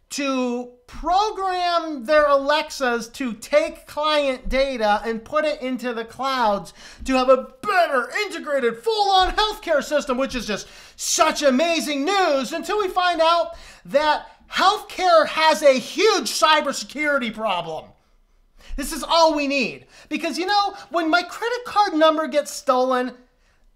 to program their Alexas to take client data and put it into the clouds to have a better integrated full-on healthcare system, which is just such amazing news until we find out that healthcare has a huge cybersecurity problem. This is all we need. Because, you know, when my credit card number gets stolen,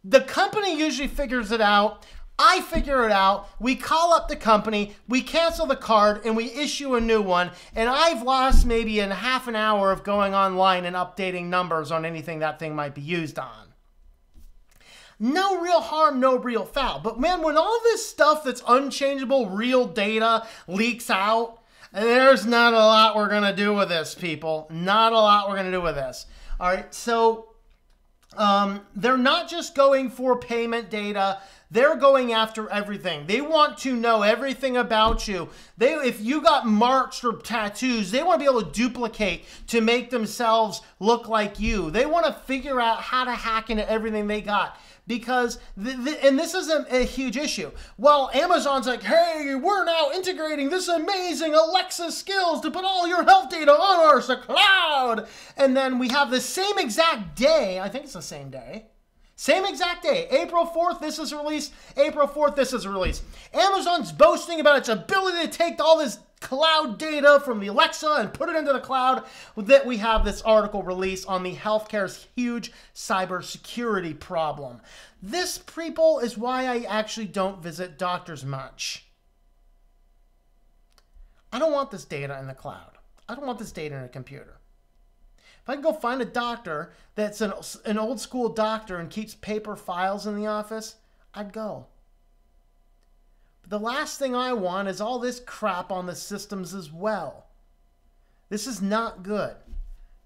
the company usually figures it out. I figure it out, we call up the company, we cancel the card, and we issue a new one, and I've lost maybe a half an hour of going online and updating numbers on anything that thing might be used on. No real harm, no real foul. But man, when all this stuff that's unchangeable, real data leaks out, there's not a lot we're going to do with this, people. Not a lot we're going to do with this. All right, so they're not just going for payment data. They're going after everything. They want to know everything about you. If you got marks or tattoos, they want to be able to duplicate to make themselves look like you. They want to figure out how to hack into everything they got. Because, and this is a huge issue. Well, Amazon's like, hey, we're now integrating this amazing Alexa skills to put all your health data on our cloud. And then we have the same exact day, I think it's the same day, same exact day, April 4th, this is released, April 4th, this is released. Amazon's boasting about its ability to take all this cloud data from the Alexa and put it into the cloud. That we have this article released on the healthcare's huge cybersecurity problem. This, people, is why I actually don't visit doctors much. I don't want this data in the cloud. I don't want this data in a computer. If I can go find a doctor that's an old school doctor and keeps paper files in the office, I'd go. But the last thing I want is all this crap on the systems as well. This is not good.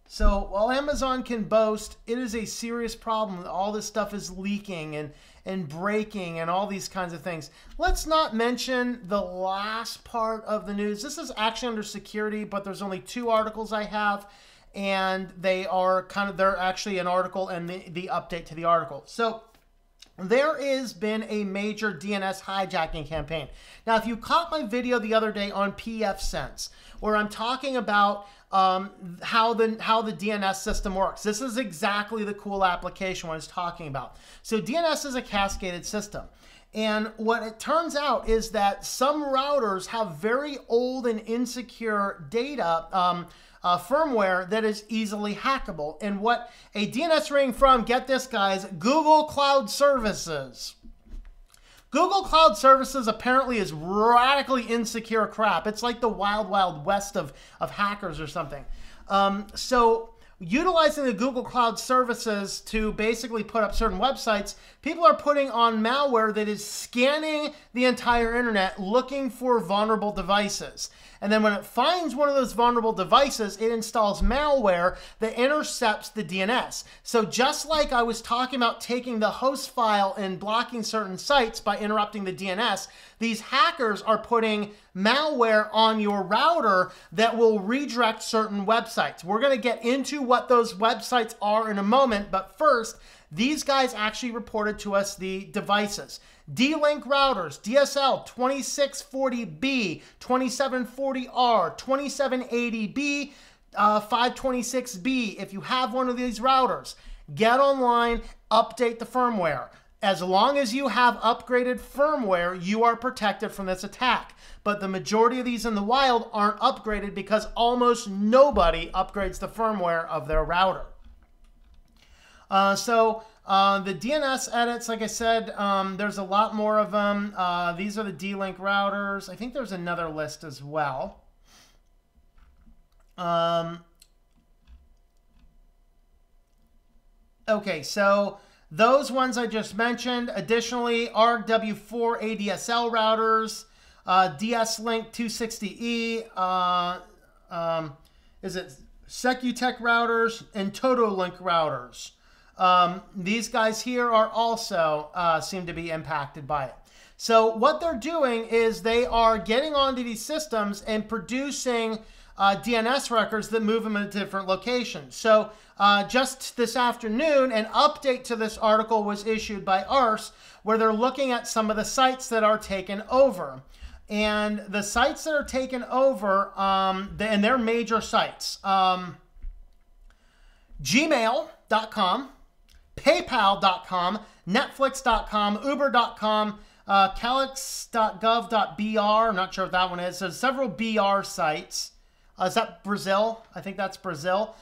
So while Amazon can boast, it is a serious problem that all this stuff is leaking and breaking and all these kinds of things. Let's not mention the last part of the news. This is actually under security, but there's only 2 articles I have. And they're actually an article and the update to the article. So there has been a major DNS hijacking campaign. Now, if you caught my video the other day on pfSense, where I'm talking about how the DNS system works, this is exactly the cool application I was talking about. So DNS is a cascaded system. And what it turns out is that some routers have very old and insecure data, firmware that is easily hackable. And what a DNS ring from, get this guys, Google Cloud Services. Google Cloud Services apparently is radically insecure crap. It's like the wild, wild west of hackers or something. So utilizing the Google Cloud services to basically put up certain websites, people are putting on malware that is scanning the entire internet looking for vulnerable devices. And then when it finds one of those vulnerable devices, it installs malware that intercepts the DNS. So just like I was talking about taking the host file and blocking certain sites by interrupting the DNS, these hackers are putting malware on your router that will redirect certain websites. We're going to get into what those websites are in a moment, but first, these guys actually reported to us the devices. D-Link routers, DSL 2640B, 2740R, 2780B, 526B. If you have one of these routers, get online, update the firmware. As long as you have upgraded firmware, you are protected from this attack. But the majority of these in the wild aren't upgraded because almost nobody upgrades the firmware of their router. The DNS edits, like I said, there's a lot more of them. These are the D-Link routers. I think there's another list as well. Okay, so those ones I just mentioned. Additionally, ArcW4 ADSL routers, DS-Link 260E, Secutech routers, and Totolink routers. These guys here are also seem to be impacted by it. So what they're doing is they are getting onto these systems and producing DNS records that move them into different locations. So just this afternoon, an update to this article was issued by ARS, where they're looking at some of the sites that are taken over. And the sites that are taken over, and they're major sites, gmail.com, paypal.com, netflix.com, uber.com, calyx.gov.br, I'm not sure what that one is. So several BR sites. Is that Brazil? I think that's Brazil,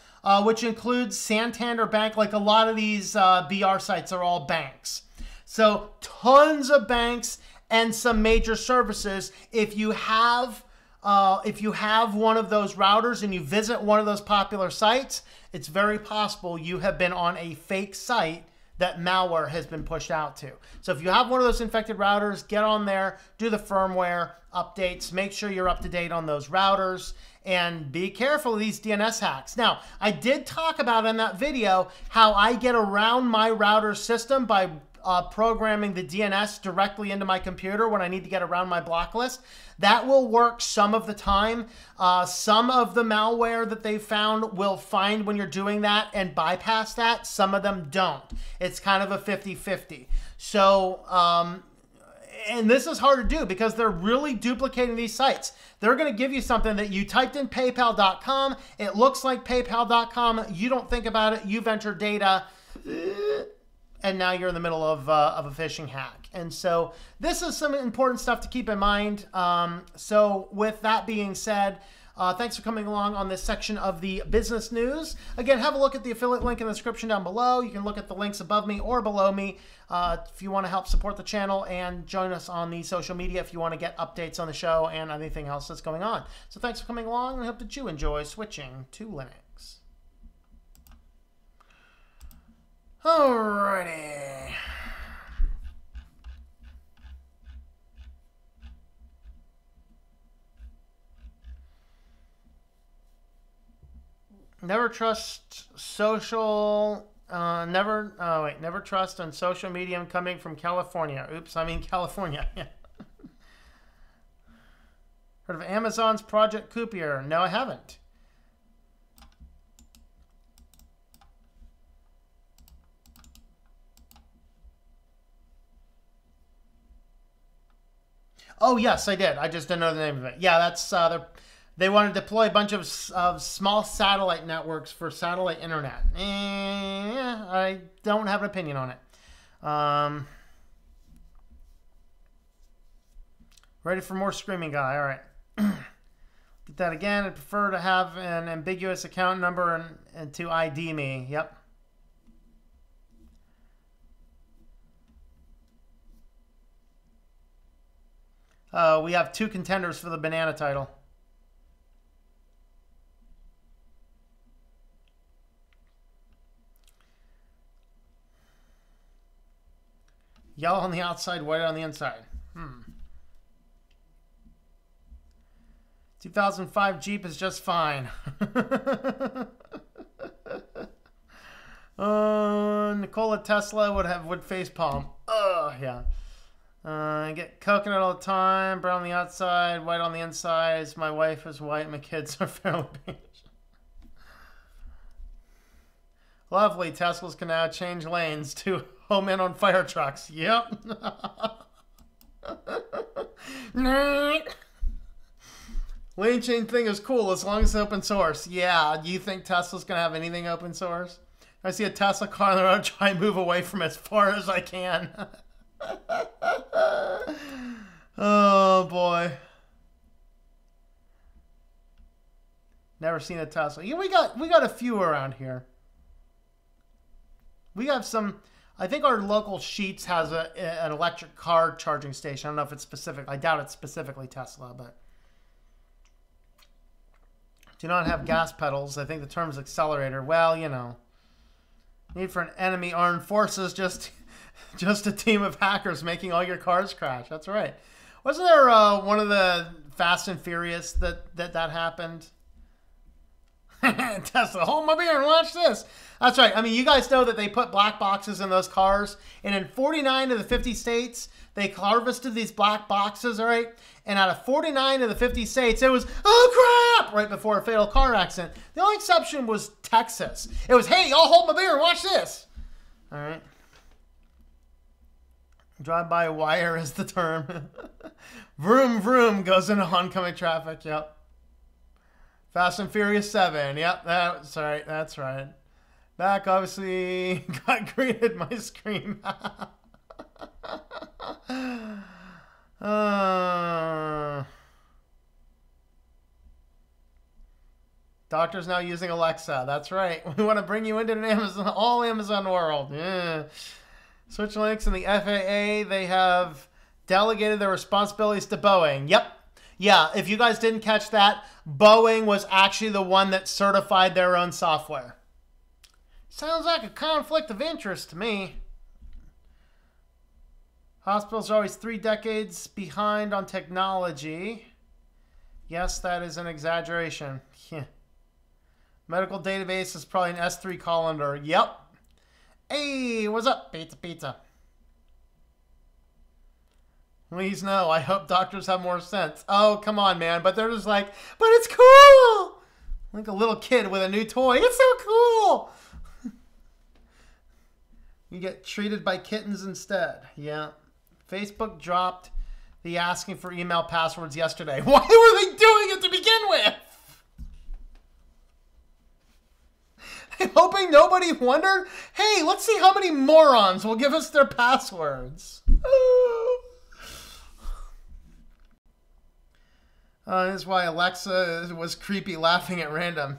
which includes Santander Bank. Like a lot of these BR sites are all banks. So tons of banks and some major services. If you have one of those routers and you visit one of those popular sites, it's very possible you have been on a fake site that malware has been pushed out to. So if you have one of those infected routers, get on there, do the firmware updates, make sure you're up to date on those routers, and be careful of these DNS hacks. Now, I did talk about in that video how I get around my router system by programming the DNS directly into my computer when I need to get around my block list. That will work some of the time. Some of the malware that they found will find when you're doing that and bypass that. Some of them don't. It's kind of a 50-50. So, and this is hard to do because they're really duplicating these sites. They're going to give you something that you typed in paypal.com. It looks like paypal.com. You don't think about it. You've entered data. And now you're in the middle of a phishing hack. And so this is some important stuff to keep in mind. So with that being said, thanks for coming along on this section of the business news. Again, have a look at the affiliate link in the description down below. You can look at the links above me or below me if you want to help support the channel, and join us on the social media if you want to get updates on the show and anything else that's going on. So thanks for coming along, and I hope that you enjoy switching to Linux. Alrighty. Never trust social, never trust on social media coming from California. Oops, I mean California. Heard of Amazon's Project Copier? No, I haven't. Oh, yes, I did. I just didn't know the name of it. Yeah, that's they want to deploy a bunch of small satellite networks for satellite internet. Yeah, I don't have an opinion on it. Ready for more screaming guy. All right. Get that again. I prefer to have an ambiguous account number and to ID me. Yep. We have 2 contenders for the banana title. Yellow on the outside, white on the inside. 2005 Jeep is just fine. Nikola Tesla would face palm. Yeah. I get coconut all the time, brown on the outside, white on the inside. My wife is white, my kids are fairly beige. Lovely, Teslas can now change lanes to home in on fire trucks. Yep. Lane change thing is cool as long as it's open source. Yeah, do you think Tesla's going to have anything open source? I see a Tesla car on the road, try and move away from it as far as I can. Oh, boy. Never seen a Tesla. Yeah, we got a few around here. We have some. I think our local Sheetz has an electric car charging station. I don't know if it's specific. I doubt it's specifically Tesla, but do not have gas pedals. I think the term is accelerator. Well, you know, need for an enemy armed forces. Just a team of hackers making all your cars crash. That's right. Wasn't there one of the Fast and Furious that happened? Tesla, hold my beer and watch this. That's right. I mean, you guys know that they put black boxes in those cars, and in 49 of the 50 states, they harvested these black boxes, all right? And out of 49 of the 50 states, it was, oh, crap, right before a fatal car accident. The only exception was Texas. It was, hey, y'all hold my beer and watch this. All right. Drive-by wire is the term. Vroom, vroom goes into oncoming traffic, yep. Fast and Furious 7. Yep, that's right. That's right. Back obviously got greeted my scream. Doctor's now using Alexa. That's right. We want to bring you into an Amazon, all Amazon world. Yeah. SwitchedTolinux and the FAA, they have delegated their responsibilities to Boeing. Yep. Yeah, if you guys didn't catch that, Boeing was actually the one that certified their own software. Sounds like a conflict of interest to me. Hospitals are always 3 decades behind on technology. Yes, that is an exaggeration. Yeah. Medical database is probably an S3 colander. Yep. Hey, what's up? Pizza, pizza. Please no, I hope doctors have more sense. Oh, come on, man. But they're just like, but it's cool. Like a little kid with a new toy. It's so cool. You get treated by kittens instead. Yeah. Facebook dropped the asking for email passwords yesterday. Why were they doing it to begin with? I'm hoping nobody wondered, hey, let's see how many morons will give us their passwords. This is why Alexa was creepy laughing at random.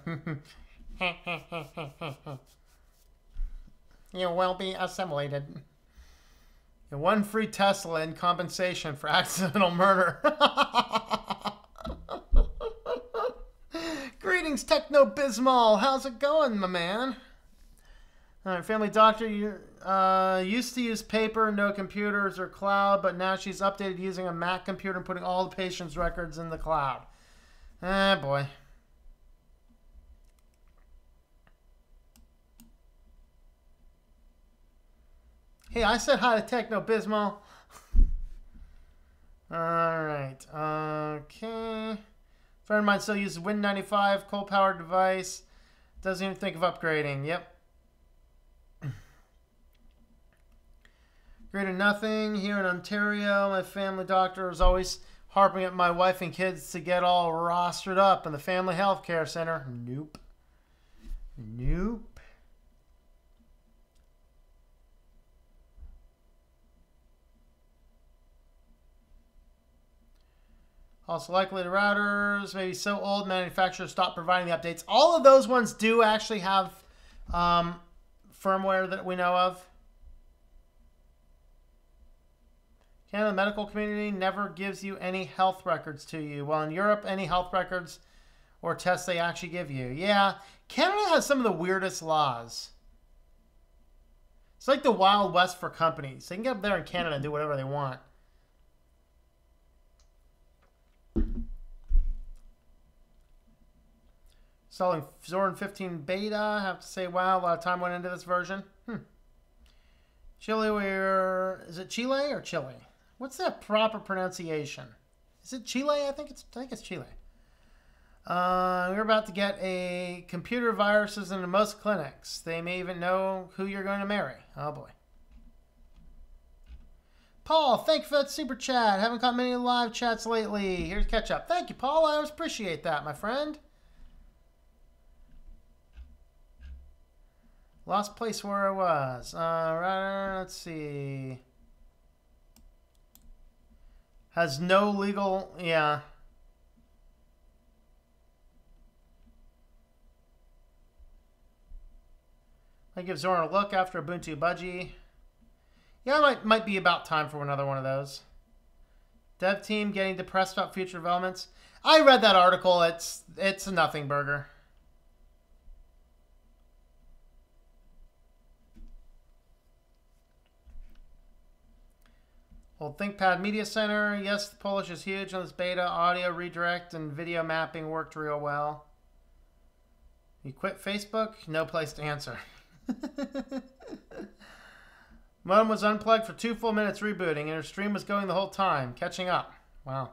You will be assimilated. And 1 free Tesla in compensation for accidental murder. Greetings, Techno-Bismol. How's it going, my man? All right, family doctor used to use paper, no computers or cloud, but now she's updated using a Mac computer and putting all the patient's records in the cloud. Ah, boy. Hey, I said hi to Techno-Bismol. All right. Okay. Friend of mine still uses Win95, coal-powered device. Doesn't even think of upgrading. Yep. Greater nothing here in Ontario. My family doctor is always harping at my wife and kids to get all rostered up in the family health care center. Nope. Nope. Also likely the routers, maybe so old manufacturers stopped providing the updates. All of those ones do actually have firmware that we know of. Canada, the medical community never gives you any health records to you. Well, in Europe, any health records or tests they actually give you. Yeah, Canada has some of the weirdest laws. It's like the Wild West for companies. They can get up there in Canada and do whatever they want. Selling Zorin 15 beta. I have to say, wow, a lot of time went into this version. Chile, is it Chile or Chile? What's that proper pronunciation? Is it Chile? I think it's Chile. We're about to get a computer viruses into most clinics. They may even know who you're going to marry. Oh boy. Paul, thank you for that super chat. Haven't caught many live chats lately. Here's catch up. Thank you, Paul. I always appreciate that, my friend. Lost place where I was. Right, let's see. Has no legal, yeah. I give Zorin a look after Ubuntu Budgie. Yeah, might be about time for another one of those. Dev team getting depressed about future developments. I read that article. It's a nothing burger. Old ThinkPad Media Center. Yes, the Polish is huge on this beta. Audio redirect and video mapping worked real well. You quit Facebook? No place to answer. Modem was unplugged for 2 full minutes rebooting, and her stream was going the whole time. Catching up. Wow.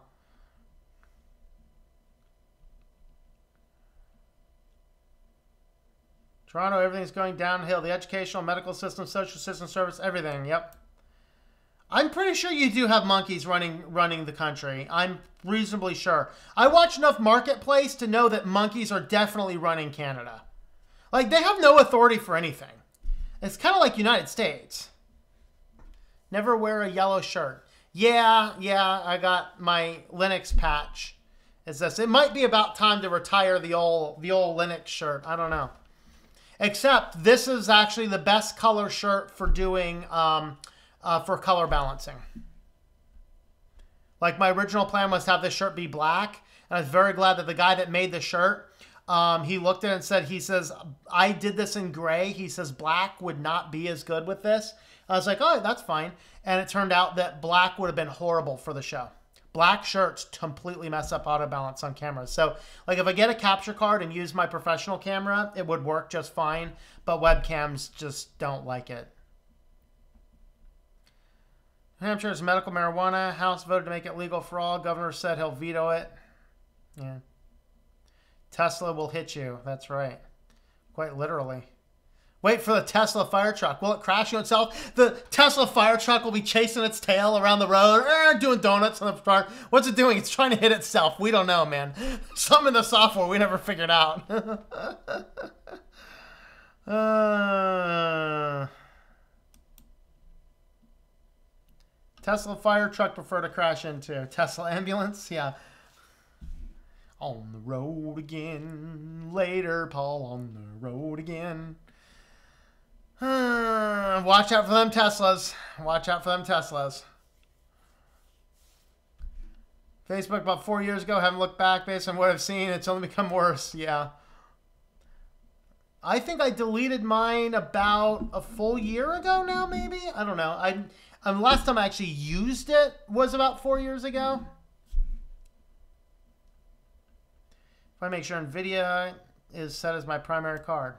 Toronto, everything's going downhill. The educational, medical system, social system, service, everything. Yep. I'm pretty sure you do have monkeys running the country. I'm reasonably sure. I watch enough Marketplace to know that monkeys are definitely running Canada. Like, they have no authority for anything. It's kind of like United States. Never wear a yellow shirt. Yeah, I got my Linux patch. It says it might be about time to retire the old Linux shirt. I don't know. Except this is actually the best color shirt for doing for color balancing. Like, my original plan was to have this shirt be black, and I was very glad that the guy that made the shirt, he looked at it and said, he says, I did this in gray. He says black would not be as good with this. I was like, oh, that's fine. And it turned out that black would have been horrible for the show. Black shirts completely mess up auto balance on cameras. So, like, if I get a capture card and use my professional camera, it would work just fine. But webcams just don't like it. New Hampshire's medical marijuana. House voted to make it legal for all. Governor said he'll veto it. Yeah. Tesla will hit you. That's right. Quite literally. Wait for the Tesla fire truck. Will it crash on itself? The Tesla fire truck will be chasing its tail around the road, doing donuts on the park. What's it doing? It's trying to hit itself. We don't know, man. Something in the software we never figured out. Tesla fire truck prefer to crash into. Tesla ambulance? Yeah. On the road again. Later, Paul, on the road again. Watch out for them Teslas. Watch out for them Teslas. Facebook about 4 years ago. Haven't looked back based on what I've seen. It's only become worse. Yeah. I think I deleted mine about a full year ago now, maybe? I don't know. Last time I actually used it was about 4 years ago. If I make sure NVIDIA is set as my primary card.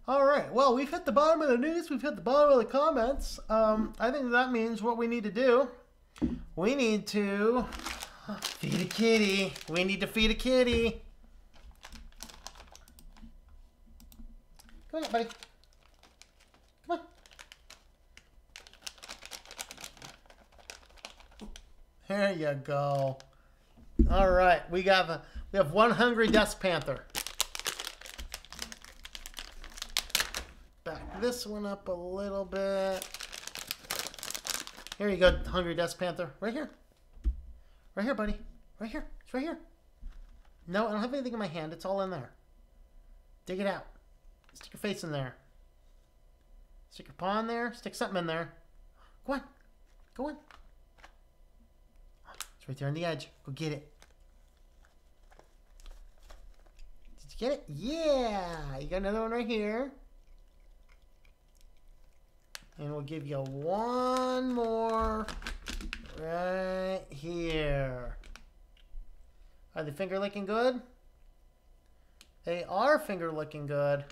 All right. Well, we've hit the bottom of the news. We've hit the bottom of the comments. I think that means what we need to do. We need to feed a kitty. We need to feed a kitty. Come on, buddy. Come on. There you go. All right. We have one hungry desk panther. Back this one up a little bit. Here you go, hungry desk panther. Right here. Right here, buddy. Right here. It's right here. No, I don't have anything in my hand. It's all in there. Dig it out. Stick your face in there. Stick your paw in there. Stick something in there. Go on. Go on. It's right there on the edge. Go get it. Did you get it? Yeah. You got another one right here. And we'll give you one more right here. Are the finger looking good? They are finger looking good.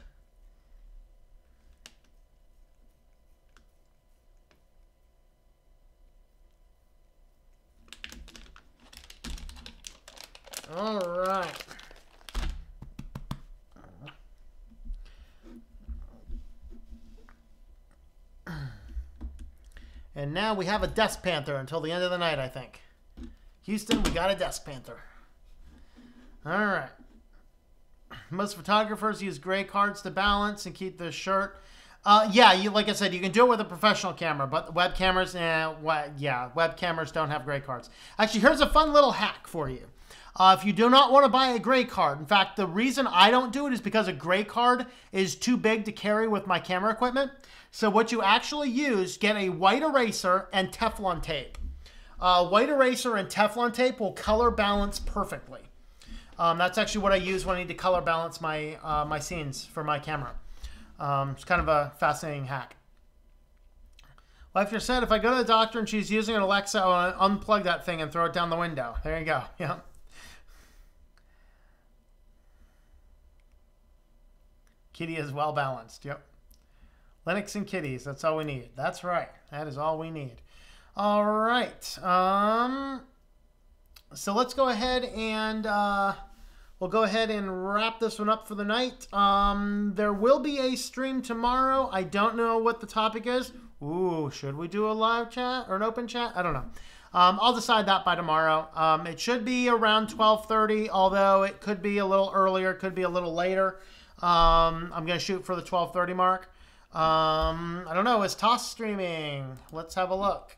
All right. And now we have a desk panther until the end of the night, I think. Houston, we got a desk panther. All right. Most photographers use gray cards to balance and keep the shirt. Yeah, like I said, you can do it with a professional camera, but web cameras, web cameras don't have gray cards. Actually, here's a fun little hack for you. If you do not want to buy a gray card, in fact, the reason I don't do it is because a gray card is too big to carry with my camera equipment. So what you actually use, get a white eraser and Teflon tape. White eraser and Teflon tape will color balance perfectly. That's actually what I use when I need to color balance my, my scenes for my camera. It's kind of a fascinating hack. Wife just said, if I go to the doctor and she's using an Alexa, I'll unplug that thing and throw it down the window. There you go. Yeah. Kitty is well balanced. Yep. Linux and kitties. That's all we need. That's right. That is all we need. All right. So let's go ahead and we'll go ahead and wrap this one up for the night. There will be a stream tomorrow. I don't know what the topic is. Ooh, should we do a live chat or an open chat? I don't know. I'll decide that by tomorrow. It should be around 12:30, although it could be a little earlier, it could be a little later. I'm going to shoot for the 12:30 mark. I don't know. Is Toss streaming? Let's have a look.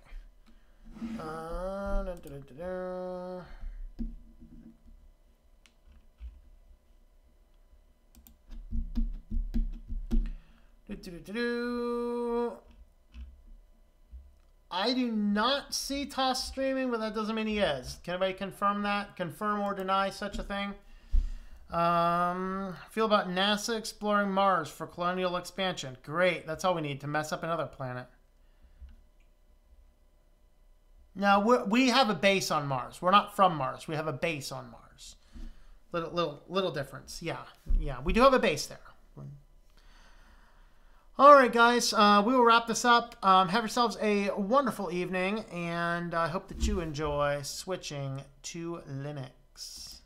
I do not see Toss streaming, but that doesn't mean he is. Can anybody confirm that? Confirm or deny such a thing? Feel about NASA exploring Mars for colonial expansion. Great. That's all we need to mess up another planet. Now, we have a base on Mars. We're not from Mars. We have a base on Mars. Little difference. Yeah. We do have a base there. All right, guys. We will wrap this up. Have yourselves a wonderful evening, and I hope that you enjoy switching to Linux.